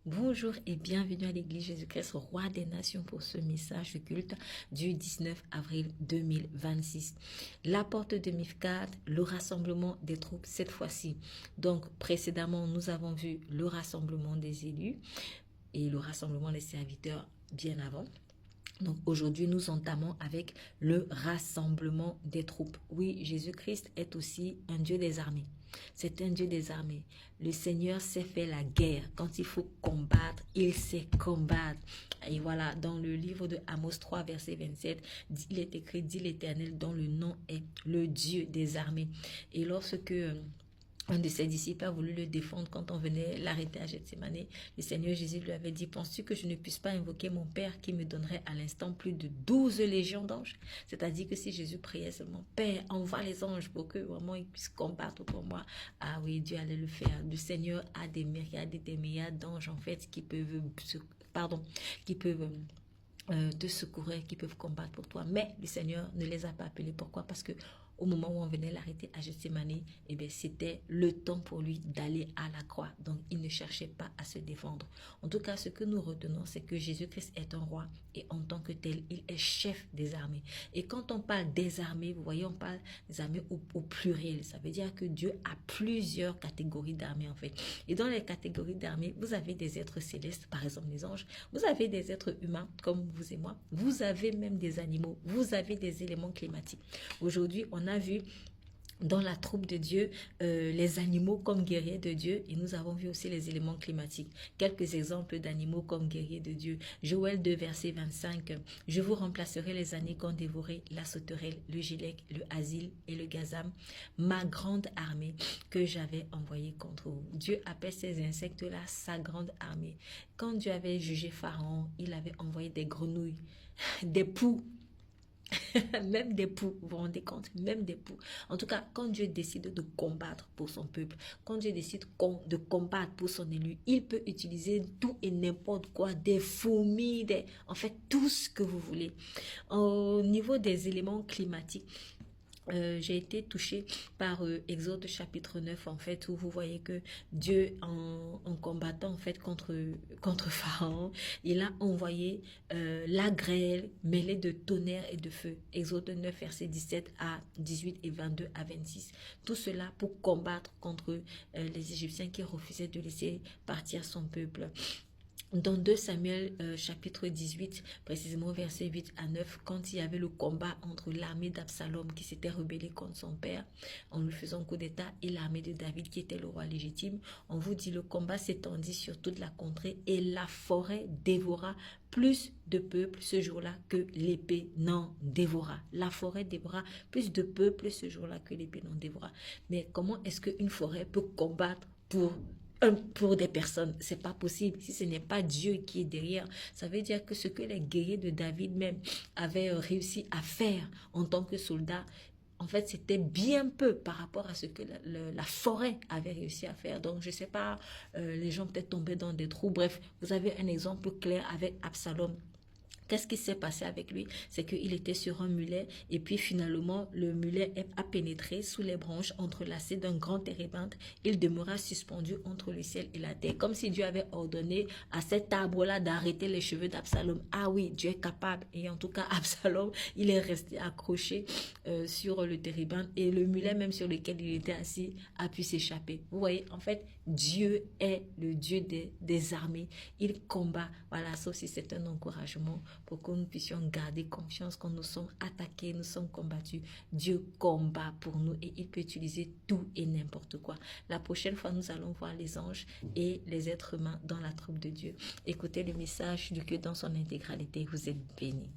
Bonjour et bienvenue à l'Église Jésus-Christ, Roi des Nations, pour ce message de culte du 19 avril 2026. La porte de Mifkad, le rassemblement des troupes cette fois-ci. Donc précédemment, nous avons vu le rassemblement des élus et le rassemblement des serviteurs bien avant. Donc aujourd'hui, nous entamons avec le rassemblement des troupes. Oui, Jésus-Christ est aussi un Dieu des armées. C'est un Dieu des armées. Le Seigneur sait faire la guerre. Quand il faut combattre, il sait combattre. Et voilà, dans le livre de Amos 3, verset 27, il est écrit, dit l'Éternel, dont le nom est le Dieu des armées. Et lorsque un de ses disciples a voulu le défendre quand on venait l'arrêter à Gethsémani, le Seigneur Jésus lui avait dit, penses-tu que je ne puisse pas invoquer mon Père qui me donnerait à l'instant plus de 12 légions d'anges? C'est-à-dire que si Jésus priait seulement, Père, envoie les anges pour que vraiment ils puissent combattre pour moi. Ah oui, Dieu allait le faire. Le Seigneur a des myriades et des milliards d'anges en fait qui peuvent, te secourir, qui peuvent combattre pour toi. Mais le Seigneur ne les a pas appelés. Pourquoi? Parce que au moment où on venait l'arrêter à Gethsémani, eh bien, c'était le temps pour lui d'aller à la croix. Donc, il ne cherchait pas à se défendre. En tout cas, ce que nous retenons, c'est que Jésus-Christ est un roi et en tant que tel, il est chef des armées. Et quand on parle des armées, vous voyez, on parle des armées au pluriel. Ça veut dire que Dieu a plusieurs catégories d'armées, en fait. Et dans les catégories d'armées, vous avez des êtres célestes, par exemple les anges. Vous avez des êtres humains, comme vous et moi. Vous avez même des animaux. Vous avez des éléments climatiques. Aujourd'hui, on a vu dans la troupe de Dieu, les animaux comme guerriers de Dieu, et nous avons vu aussi les éléments climatiques. Quelques exemples d'animaux comme guerriers de Dieu. Joël 2, verset 25. Je vous remplacerai les années qu'ont dévoré la sauterelle, le gilec, le asile et le gazam, ma grande armée que j'avais envoyée contre vous. Dieu appelle ces insectes-là sa grande armée. Quand Dieu avait jugé Pharaon, il avait envoyé des grenouilles, des poux, même des poux, vous vous rendez compte, même des poux. En tout cas, quand Dieu décide de combattre pour son peuple, quand Dieu décide de combattre pour son élu, il peut utiliser tout et n'importe quoi, des fourmis, en fait, tout ce que vous voulez. Au niveau des éléments climatiques, j'ai été touchée par Exode chapitre 9 en fait, où vous voyez que Dieu en combattant en fait contre Pharaon, il a envoyé la grêle mêlée de tonnerre et de feu. Exode 9 verset 17 à 18 et 22 à 26. Tout cela pour combattre contre les Égyptiens qui refusaient de laisser partir son peuple. Dans 2 Samuel chapitre 18, précisément verset 8 à 9, quand il y avait le combat entre l'armée d'Absalom qui s'était rebellée contre son père en lui faisant coup d'état et l'armée de David qui était le roi légitime, on vous dit le combat s'étendit sur toute la contrée et la forêt dévora plus de peuple ce jour-là que l'épée n'en dévora. La forêt dévora plus de peuple ce jour-là que l'épée n'en dévora. Mais comment est-ce qu'une forêt peut combattre pour des personnes? C'est pas possible si ce n'est pas Dieu qui est derrière. Ça veut dire que ce que les guerriers de David même avaient réussi à faire en tant que soldats, en fait, c'était bien peu par rapport à ce que la forêt avait réussi à faire. Donc, je sais pas, les gens peut-être tombaient dans des trous. Bref, vous avez un exemple clair avec Absalom. Qu'est-ce qui s'est passé avec lui? C'est qu'il était sur un mulet et puis finalement, le mulet a pénétré sous les branches entrelacées d'un grand térébinthe. Il demeura suspendu entre le ciel et la terre, comme si Dieu avait ordonné à cet arbre-là d'arrêter les cheveux d'Absalom. Ah oui, Dieu est capable. Et en tout cas, Absalom, il est resté accroché sur le térébinthe et le mulet même sur lequel il était assis a pu s'échapper. Vous voyez, en fait, Dieu est le Dieu des armées. Il combat. Voilà, ça aussi c'est un encouragement pour que nous puissions garder confiance quand nous sommes attaqués, nous sommes combattus. Dieu combat pour nous et il peut utiliser tout et n'importe quoi. La prochaine fois, nous allons voir les anges et les êtres humains dans la troupe de Dieu. Écoutez le message du culte dans son intégralité. Vous êtes bénis.